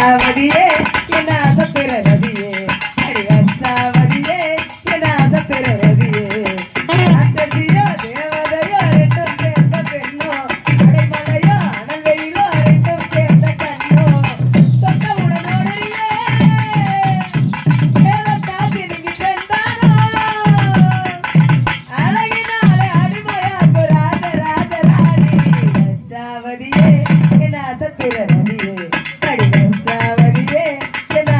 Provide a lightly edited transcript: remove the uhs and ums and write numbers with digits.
வச்சாவதியே என்ன சத்திர ரதியே அடி வச்சாவதியே என்ன சத்திர ரதியே ராட்சசியோ தேவதையோ ரெண்டும் சேர்ந்த பெண்ணோ அடைமலையோ அனல் வெயிலோ ரெண்டும் சேர்ந்த கண்ணோ சொந்த உடனோடையே ஏதத்தாசி நீங்கி சென்றானோ அழகினாலே அடிமையாக்கு ராஜ ராஜ ராணி வச்சாவதியே என்ன சத்திர ரதியே வச்சாவதியே என்ன